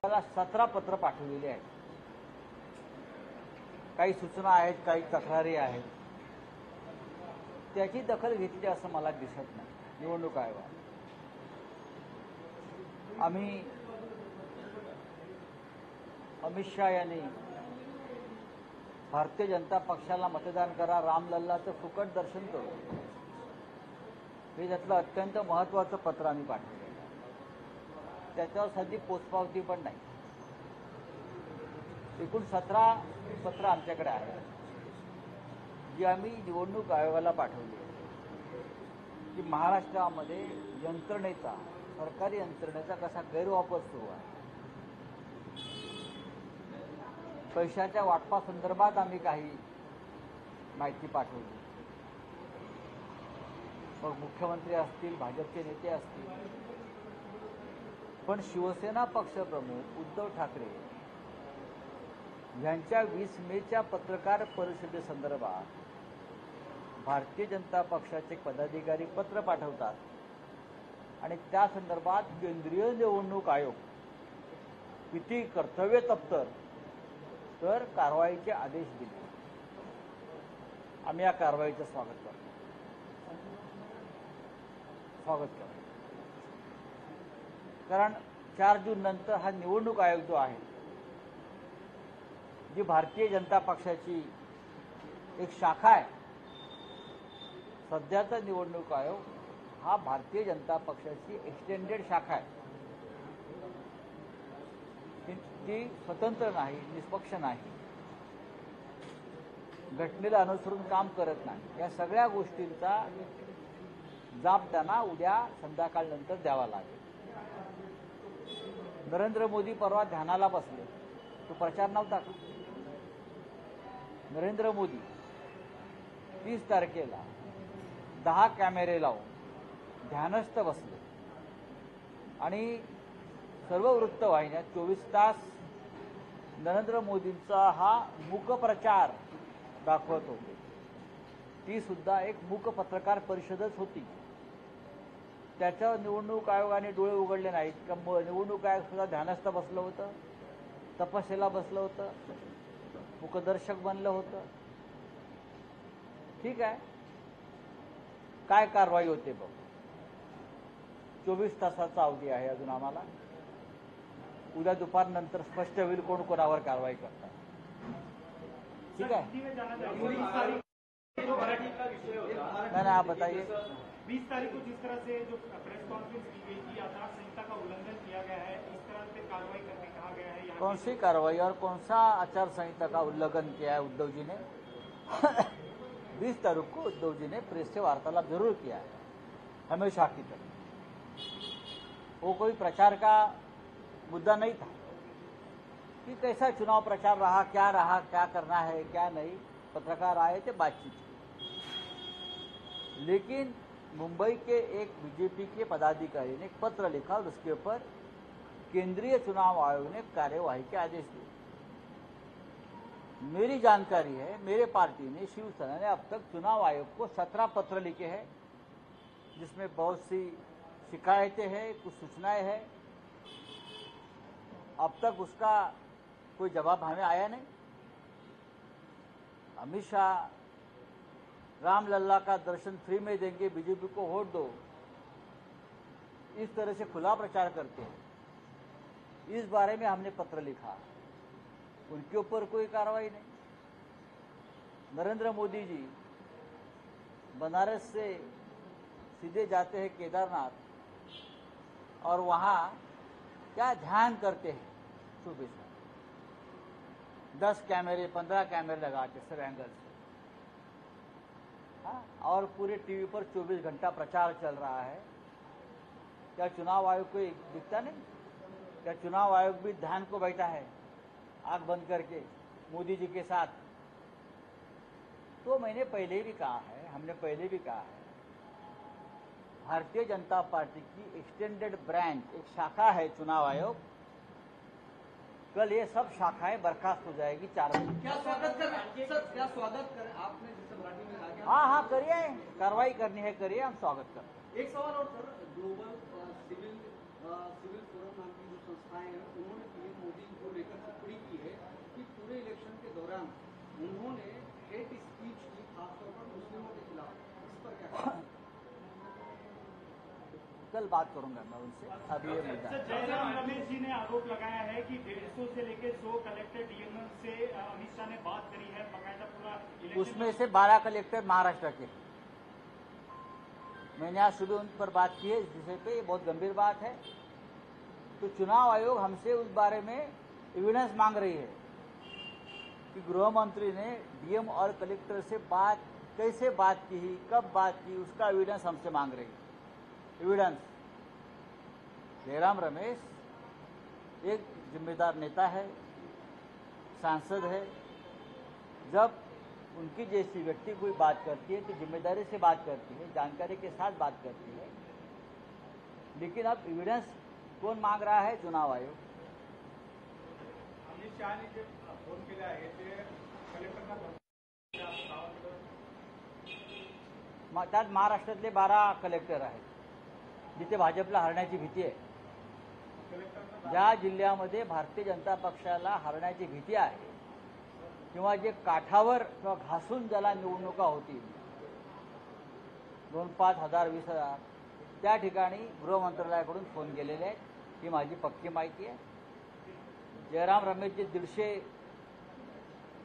मला 17 पत्र पाठवलेली आहेत. काही सूचना आहेत, काही तक्रारी आहेत. त्याची दखल घेतली असं मला दिसत नाही. निवडणूक आयोग आम्ही अमित शहा यांनी भारतीय जनता पक्षाला मतदान करा, रामलल्लाचं फुकट दर्शन करू, हे त्यातलं अत्यंत महत्त्वाचं पत्र आम्ही पाठवलं. त्याच्यावर साधी पोचपावती पण नाही. एकूण 17 पत्र आमच्याकडे आहेत, जी आम्ही निवडणूक आयोगाला पाठवली की महाराष्ट्रामध्ये यंत्रणेचा, सरकारी यंत्रणेचा कसा गैरवापर सुरू आहे. पैशाच्या वाटपासंदर्भात आम्ही काही माहिती पाठवली. मग मुख्यमंत्री असतील, भाजपचे नेते असतील, पण शिवसेना पक्षप्रमुख उद्धव ठाकरे यांच्या 20 मेच्या पत्रकार परिषदेसंदर्भात भारतीय जनता पक्षाचे पदाधिकारी पत्र पाठवतात आणि त्या संदर्भात केंद्रीय निवडणूक आयोग किती कर्तव्य तत्पर तर कारवाईचे आदेश दिले. आम्ही या कारवाईचं स्वागत करतो. कारण 4 जून नंतर हा निवडणूक आयोग जो आहे, जी भारतीय जनता पक्षाची एक शाखा आहे, सध्याचा निवडणूक आयोग हा भारतीय जनता पक्षाची एक्सटेंडेड शाखा आहे. ती स्वतंत्र नाही, निष्पक्ष नाही, घटनेला अनुसरून काम करत नाही. या सगळ्या गोष्टींचा जाब त्यांना उद्या संध्याकाळनंतर द्यावा लागेल. नरेंद्र मोदी परवा ध्यानाला बसले, तो प्रचार नव्हता का? नरेंद्र मोदी 30 तारखेला 10 कॅमेरे लावून ध्यानस्थ बसले आणि सर्व वृत्तवाहिन्या 24 तास नरेंद्र मोदींचा हा मूक प्रचार दाखवत होते. ती सुद्धा एक मूक पत्रकार परिषदच होती. त्याच्यावर निवडणूक आयोगाने डोळे उघडले नाहीत का? निवडणूक आयोग सुद्धा ध्यानस्थ बसलं होतं, तपस्येला बसलं होतं, मुखदर्शक बनलं होतं. ठीक आहे, काय कारवाई होते बघ. 24 तासाचा अवधी आहे अजून आम्हाला. उद्या दुपारनंतर स्पष्ट होईल कोण कोणावर कारवाई करतात. ठीक है, नहीं आप बताइए. 20 तारीख को जिस तरह से जो प्रेस कॉन्फ्रेंस की गई थी, आचार संहिता का उल्लंघन किया गया है, इस तरह से कार्रवाई करने कहा गया है. कौन सी कार्रवाई और कौन सा आचार संहिता का उल्लंघन किया है उद्धव जी ने? 20 तारीख को उद्धव जी ने प्रेस से वार्तालाप जरूर किया है, हमेशा की तरह. वो कोई प्रचार का मुद्दा नहीं था कि कैसा चुनाव प्रचार रहा, क्या करना है, क्या नहीं. पत्रकार आए थे, बातचीत की. लेकिन मुंबई के एक बीजेपी के पदाधिकारी ने एक पत्र लिखा और उसके ऊपर केंद्रीय चुनाव आयोग ने कार्यवाही के आदेश दिए. मेरी जानकारी है, मेरे पार्टी ने, शिवसेना ने अब तक चुनाव आयोग को 17 पत्र लिखे हैं, जिसमें बहुत सी शिकायतें हैं, कुछ सूचनाएं हैं. अब तक उसका कोई जवाब हमें आया नहीं. अमित शाह रामलल्ला का दर्शन फ्री में देंगे, बीजेपी को वोट दो, इस तरह से खुला प्रचार करते हैं. इस बारे में हमने पत्र लिखा, उनके ऊपर कोई कार्रवाई नहीं. नरेंद्र मोदी जी बनारस से सीधे जाते हैं केदारनाथ और वहां क्या ध्यान करते हैं सुबह से. 10 कैमरे 15 कैमरे लगा के सब एंगल से. हाँ, और पूरे टीवी पर 24 घंटा प्रचार चल रहा है. क्या चुनाव आयोग को दिखता नहीं? क्या चुनाव आयोग भी ध्यान को बैठा है आंख बंद करके मोदी जी के साथ? तो मैंने पहले भी कहा है, हमने पहले भी कहा है, भारतीय जनता पार्टी की एक्सटेंडेड ब्रांच, एक शाखा है चुनाव आयोग. कल ये सब शाखाएं बर्खास्त हो जाएगी 4 बजे. क्या स्वागत कर सर, क्या स्वागत करें आपने, जैसे मराठी में कहा. हाँ, करिए, कार्रवाई करनी है करिए, हम स्वागत करते हैं. एक सवाल और सर, ग्लोबल सिविल फोरम नाम की जो संस्थाएं हैं, उन्होंने पीएम कल बात करूंगा मैं उनसे, अभी ये मुद्दा है। जयराम रमेश जी ने आरोप लगाया है कि 150 से लेकर 100 कलेक्टर डीएम से अमित शाह ने बात करी है, बकायदा पूरा इलेक्शन उसमें से 12 कलेक्टर महाराष्ट्र के। मैंने आज सुबह उन पर बात की है इस विषय पे, ये बहुत गंभीर बात है। तो चुनाव आयोग हमसे उस बारे में एविडेंस मांग रही है कि गृह मंत्री ने डीएम और कलेक्टर से कैसे बात की, कब बात की, उसका एविडेंस हमसे मांग रही है। एविडेंस। जयराम रमेश एक जिम्मेदार नेता है, सांसद है। जब उनकी जैसी व्यक्ति कोई बात करती है तो जिम्मेदारी से बात करती है, जानकारी के साथ बात करती है। लेकिन अब एविडेंस कौन मांग रहा है? चुनाव आयोग। अमित शहाने जे फोन केला आहे ते कलेक्टरना त्यात महाराष्ट्रातले 12 कलेक्टर आहेत जिथे भाजपला हरण्याची भीती आहे। ज्या जिल्ह्यामध्ये भारतीय जनता पक्षाला हरण्याची भीती आहे किंवा जे काठावर किंवा घासून ज्याला निवडणुका होतील 2-5 हजार 20,000 त्या ठिकाणी गृह मंत्रालयाकडून फोन गेलेले आहेत, ही माझी पक्की माहिती आहे। जयराम रमेश जे 150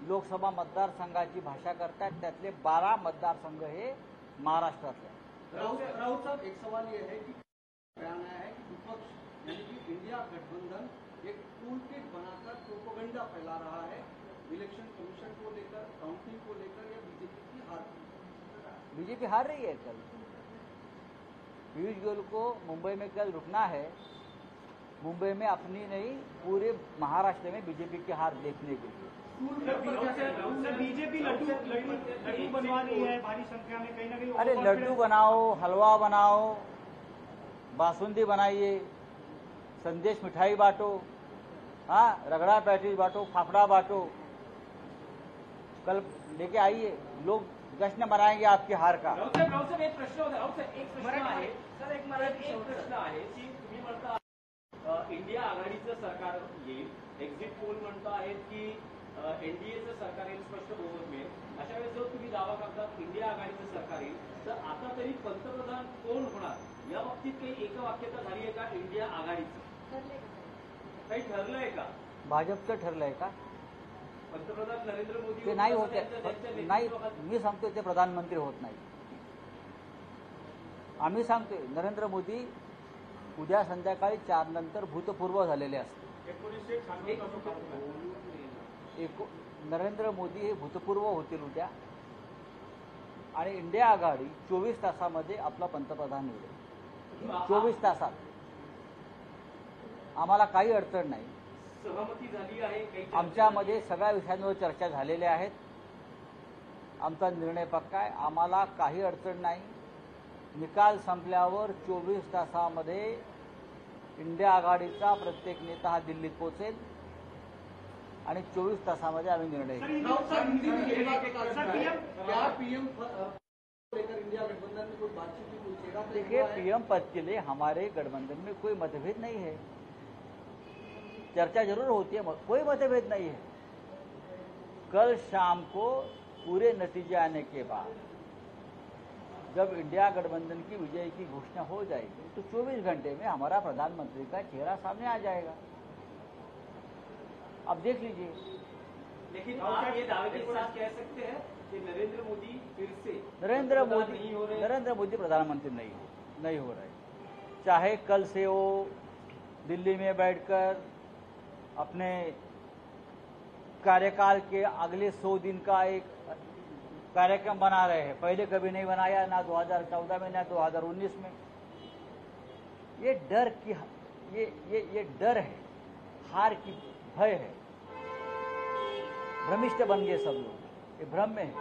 लोकसभा मतदारसंघाची भाषा करतात त्यातले 12 मतदारसंघ हे महाराष्ट्रातले। राउत साहब, एक सवाल ये है कि बयान आया है कि विपक्ष यानी कि इंडिया गठबंधन एक टूल किट बनाकर प्रोपेगेंडा फैला रहा है इलेक्शन कमीशन को लेकर, काउंटिंग को लेकर या बीजेपी की हार। बीजेपी हार रही है। कल पीयूष गोयल को मुंबई में कल रुकना है। मुंबई में अपनी नहीं पूरे महाराष्ट्र में बीजेपी की हार देखने के लिए। बीजेपी लड्डू बनवा रही है भारी संख्या में, कहीं ना कहीं। अरे लड्डू बनाओ, हलवा बनाओ, बासुंदी बनाइए, संदेश मिठाई बांटो, हाँ रगड़ा पैटीज बांटो, फाफड़ा बांटो, कल लेके आइए, लोग जश्न मनाएंगे आपकी हार का। राऊत साहेब एक प्रश्न होता, राऊत साहेब एक प्रश्न आहे सर, एक प्रश्न आहे की तुम्ही म्हणता इंडिया आघाडीचं सरकार येईल, एक्झिट पोल म्हणता आहेत की एनडीएचं सरकार येईल, स्पष्ट बहुमत मिळेल। अशा वेळेस जर तुम्ही दावा करतात इंडिया आघाडीचं सरकार येईल, तर आता तरी पंतप्रधान कोण होणार या बाबतीत काही एकवाक्यता झाली आहे का? इंडिया आघाडीचं काही ठरलंय का? भाजपचं ठरलंय का? पंतप्रधान नरेंद्र मोदी ते नाही होते, नाही मी सांगतोय ते प्रधानमंत्री होत नाही। आम्ही सांगतोय नरेंद्र मोदी उद्या संध्याकाळी 4 नंतर भूतपूर्व झालेले असते। नरेंद्र मोदी हे भूतपूर्व होतील उद्या आणि इंडिया आघाडी 24 तासामध्ये आपला पंतप्रधान निवडेल। 24 तासात आम्हाला काही अडचण नाही। सहमती झाली आहे, आमच्यामध्ये सगळ्या विषयांवर चर्चा झालेल्या आहेत। आमचा निर्णय पक्का आहे, आम्हाला काही अडचण नाही। निकाल संपल्यावर 24 तासामध्ये इंडिया आघाडीचा प्रत्येक नेता हा दिल्लीत पोहोचेल आणि 24 तासामध्ये आम्ही निर्णय घेऊ। राउत साहब, हिंदी में ये बात क्या पीएम लेकर इंडिया गठबंधन में कोई बातचीत की, कोई चेहरा तय देखिए, हुआ है? पीएम पद के लिए हमारे गठबंधन में कोई मतभेद नहीं है। चर्चा जरूर होती है, कोई मतभेद नहीं है। कल शाम को पूरे नतीजे आने के बाद जब इंडिया गठबंधन की विजय की घोषणा हो जाएगी तो 24 घंटे में हमारा प्रधानमंत्री का चेहरा सामने आ जाएगा। अब देख लीजिए। लेकिन आप ये दावे के साथ कह सकते हैं कि नरेंद्र मोदी फिर से नरेंद्र नहीं मोदी प्रधानमंत्री नहीं हो रहे। चाहे कल से वो दिल्ली में बैठकर अपने कार्यकाल के अगले 100 दिन का एक कार्यक्रम बना रहे हैं, पहले कभी नहीं बनाया, ना 2014 में ना 2019 में। ये डर की ये डर है, हार की भय है, भ्रमिष्ट बन गए सब लोग, ये भ्रम में है।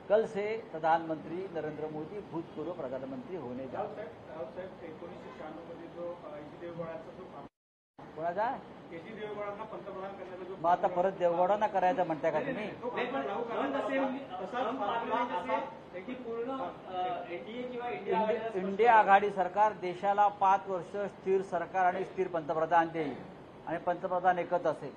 कल से प्रधानमंत्री नरेंद्र मोदी भूतपूर्व प्रधानमंत्री होने जा रहे हैं। राऊत साहेब 1996 मध्ये जो एच डी देवेगौडाचा जो कोणाचा एच डी देवेगौडांना पंतप्रधान करण्याचा जो मग आता परत देवगौडांना करायचं म्हणताय का तुम्ही? की पूर्ण एनडीए किंवा इंडिया इंडिया आघाडी सरकार देशाला 5 वर्ष स्थिर सरकार आणि स्थिर पंतप्रधान देईल आणि पंतप्रधान एकच असेल।